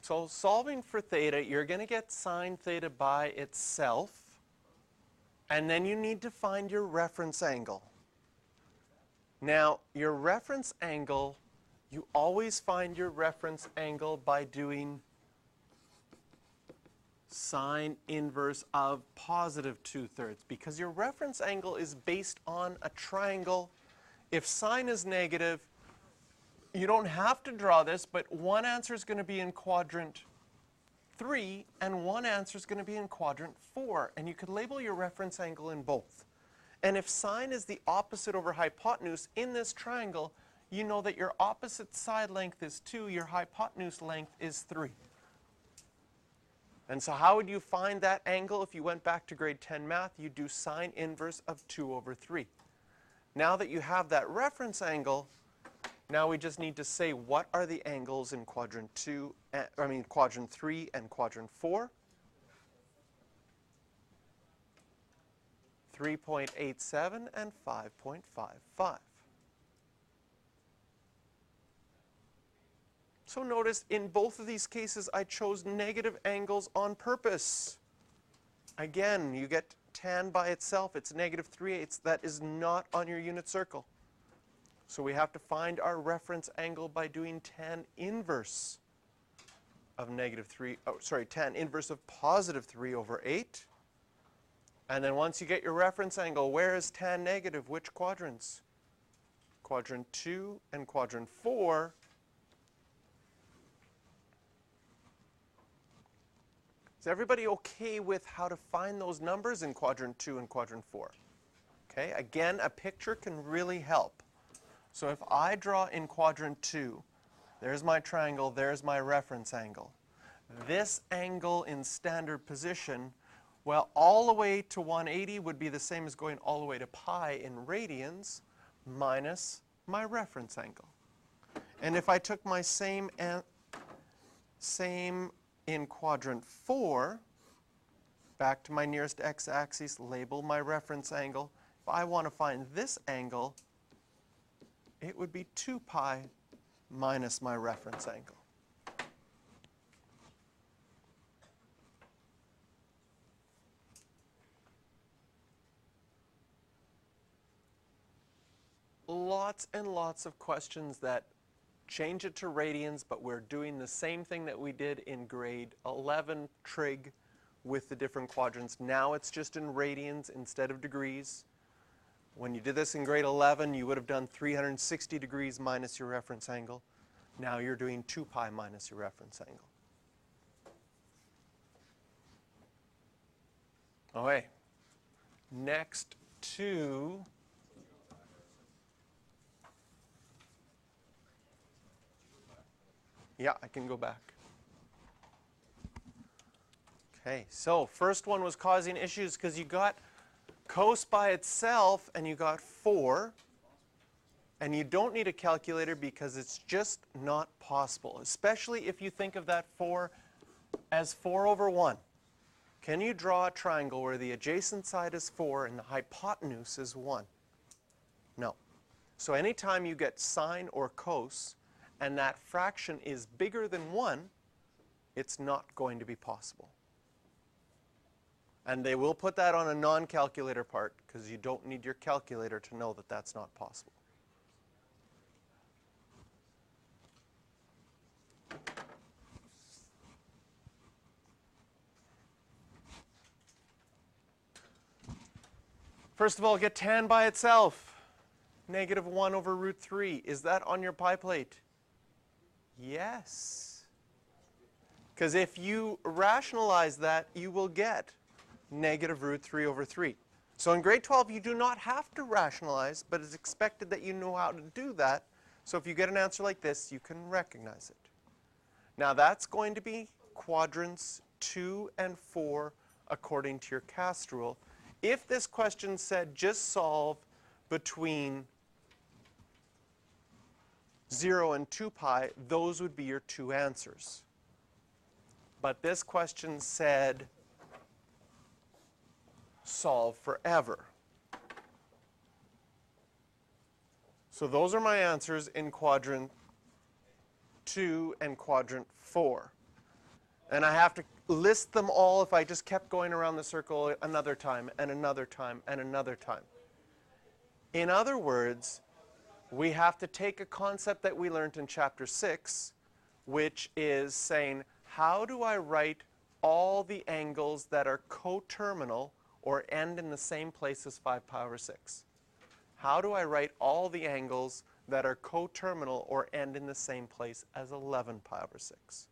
So solving for theta, you're going to get sine theta by itself, and then you need to find your reference angle. Now, your reference angle, you always find your reference angle by doing sine inverse of positive 2/3, because your reference angle is based on a triangle. If sine is negative, you don't have to draw this, but one answer is going to be in quadrant 3, and one answer is going to be in quadrant 4. And you could label your reference angle in both. And if sine is the opposite over hypotenuse in this triangle, you know that your opposite side length is 2, your hypotenuse length is 3. And so how would you find that angle if you went back to grade 10 math? You'd do sine inverse of 2/3. Now that you have that reference angle, now we just need to say what are the angles in quadrant 3 and quadrant 4. 3.87 and 5.55. So notice in both of these cases I chose negative angles on purpose. Again, you get tan by itself, it's -3/8. That is not on your unit circle. So we have to find our reference angle by doing tan inverse of tan inverse of +3/8. And then once you get your reference angle, where is tan negative? Which quadrants? Quadrant 2 and quadrant 4. Is everybody okay with how to find those numbers in quadrant 2 and quadrant 4? Okay, again, a picture can really help. So if I draw in quadrant 2, there's my triangle, there's my reference angle. This angle in standard position, well, all the way to 180 would be the same as going all the way to pi in radians minus my reference angle. And if I took my same in quadrant 4, back to my nearest x-axis, label my reference angle. If I want to find this angle, it would be 2 pi minus my reference angle. Lots and lots of questions that change it to radians, but we're doing the same thing that we did in grade 11 trig with the different quadrants. Now it's just in radians instead of degrees. When you did this in grade 11, you would have done 360 degrees minus your reference angle. Now you're doing 2 pi minus your reference angle. Okay, next to yeah, I can go back. Okay, so first one was causing issues because you got cos by itself and you got 4. And you don't need a calculator because it's just not possible, especially if you think of that 4 as 4/1. Can you draw a triangle where the adjacent side is 4 and the hypotenuse is 1? No. So anytime you get sine or cos, and that fraction is bigger than 1, it's not going to be possible. And they will put that on a non-calculator part because you don't need your calculator to know that that's not possible. First of all, get tan by itself. -1/√3. Is that on your pie plate? Yes. Because if you rationalize that, you will get -√3/3. So in grade 12, you do not have to rationalize, but it's expected that you know how to do that. So if you get an answer like this, you can recognize it. Now that's going to be quadrants 2 and 4 according to your cast rule. If this question said just solve between 0 and 2 pi, those would be your 2 answers. But this question said solve forever. So those are my answers in quadrant 2 and quadrant 4. And I have to list them all if I just kept going around the circle another time and another time and another time. In other words, we have to take a concept that we learned in chapter 6, which is saying, how do I write all the angles that are coterminal or end in the same place as 5 pi over 6? How do I write all the angles that are coterminal or end in the same place as 11 pi over 6?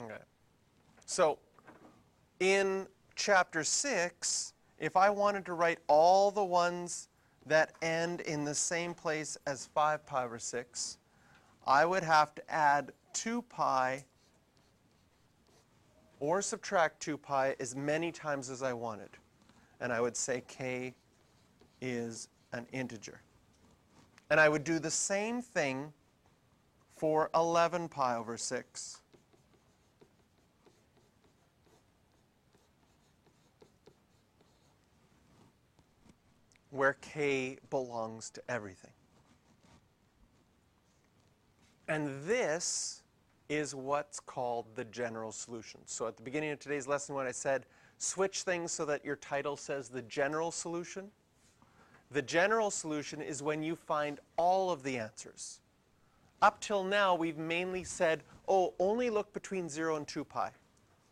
Okay. So in chapter 6, if I wanted to write all the ones that end in the same place as 5 pi over 6, I would have to add 2 pi or subtract 2 pi as many times as I wanted. And I would say k is an integer. And I would do the same thing for 11 pi over 6. Where k belongs to everything. And this is what's called the general solution. So at the beginning of today's lesson when I said switch things so that your title says the general solution, the general solution is when you find all of the answers. Up till now we've mainly said, oh, only look between 0 and 2 pi.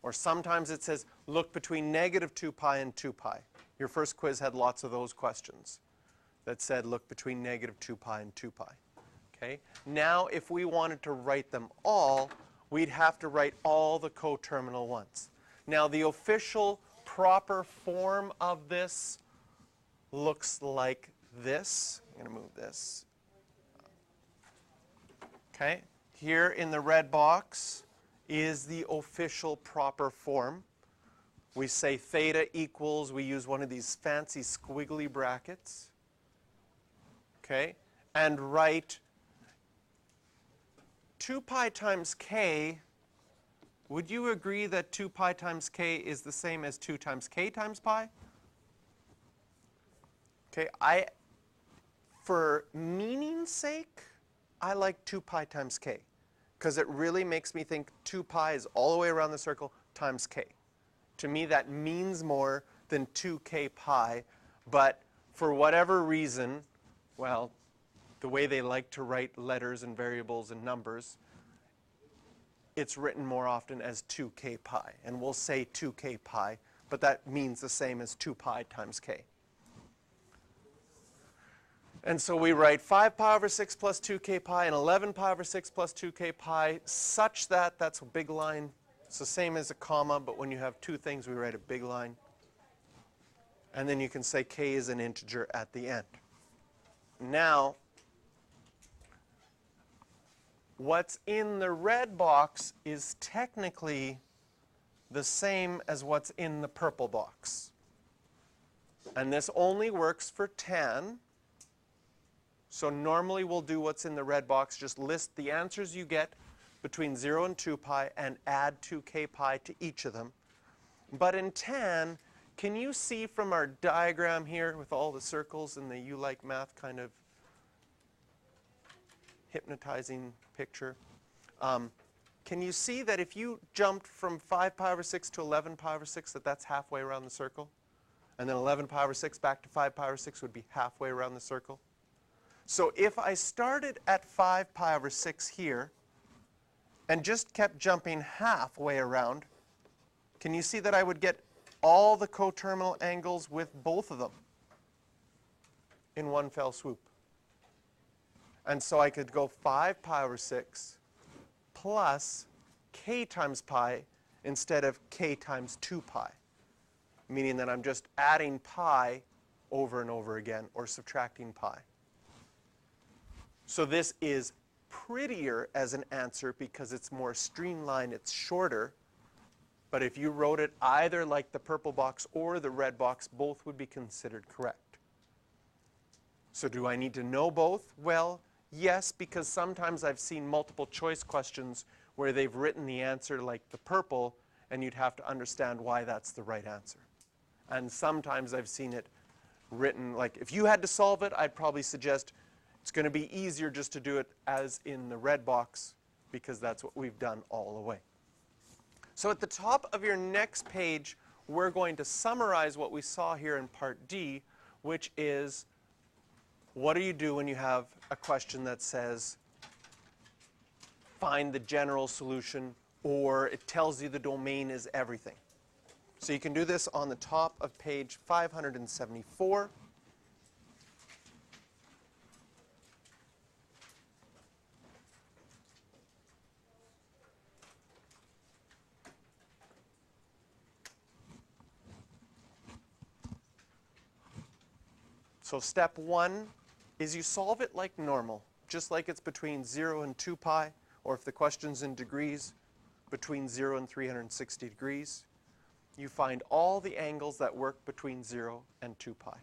Or sometimes it says look between negative 2 pi and 2 pi. Your first quiz had lots of those questions that said look between negative 2 pi and 2 pi. Okay? Now, if we wanted to write them all, we'd have to write all the coterminal ones. Now, the official proper form of this looks like this. I'm going to move this. Okay? Here in the red box is the official proper form. We say theta equals, we use one of these fancy squiggly brackets, okay, and write 2 pi times k. Would you agree that 2 pi times k is the same as 2 times k times pi? Okay, for meaning's sake, I like 2 pi times k, because it really makes me think 2 pi is all the way around the circle times k. To me, that means more than 2k pi, but for whatever reason, well, the way they like to write letters and variables and numbers, it's written more often as 2k pi. And we'll say 2k pi, but that means the same as 2 pi times k. And so we write 5 pi over 6 plus 2k pi and 11 pi over 6 plus 2k pi such that, that's a big line. It's the same as a comma, but when you have two things, we write a big line. And then you can say k is an integer at the end. Now, what's in the red box is technically the same as what's in the purple box. And this only works for tan. So normally we'll do what's in the red box, just list the answers you get between 0 and 2 pi and add 2k pi to each of them. But in tan, can you see from our diagram here with all the circles and the you like math kind of hypnotizing picture? Can you see that if you jumped from 5 pi over 6 to 11 pi over 6, that's halfway around the circle? And then 11 pi over 6 back to 5 pi over 6 would be halfway around the circle? So if I started at 5 pi over 6 here and just kept jumping halfway around, can you see that I would get all the coterminal angles with both of them in one fell swoop? And so I could go 5 pi over 6 plus k times pi instead of k times 2 pi, meaning that I'm just adding pi over and over again or subtracting pi. So this is prettier as an answer because it's more streamlined, it's shorter. But if you wrote it either like the purple box or the red box, both would be considered correct. So do I need to know both? Well, yes, because sometimes I've seen multiple choice questions where they've written the answer like the purple, and you'd have to understand why that's the right answer. And sometimes I've seen it written like, if you had to solve it, I'd probably suggest It's going to be easier just to do it as in the red box because that's what we've done all the way. So at the top of your next page, we're going to summarize what we saw here in Part D, which is what do you do when you have a question that says find the general solution, or it tells you the domain is everything. So you can do this on the top of page 574. So step 1 is you solve it like normal, just like it's between 0 and 2 pi, or if the question's in degrees, between 0 and 360 degrees. You find all the angles that work between 0 and 2 pi.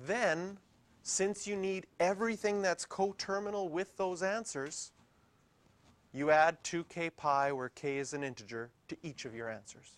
Then, since you need everything that's coterminal with those answers, you add 2k pi, where k is an integer, to each of your answers.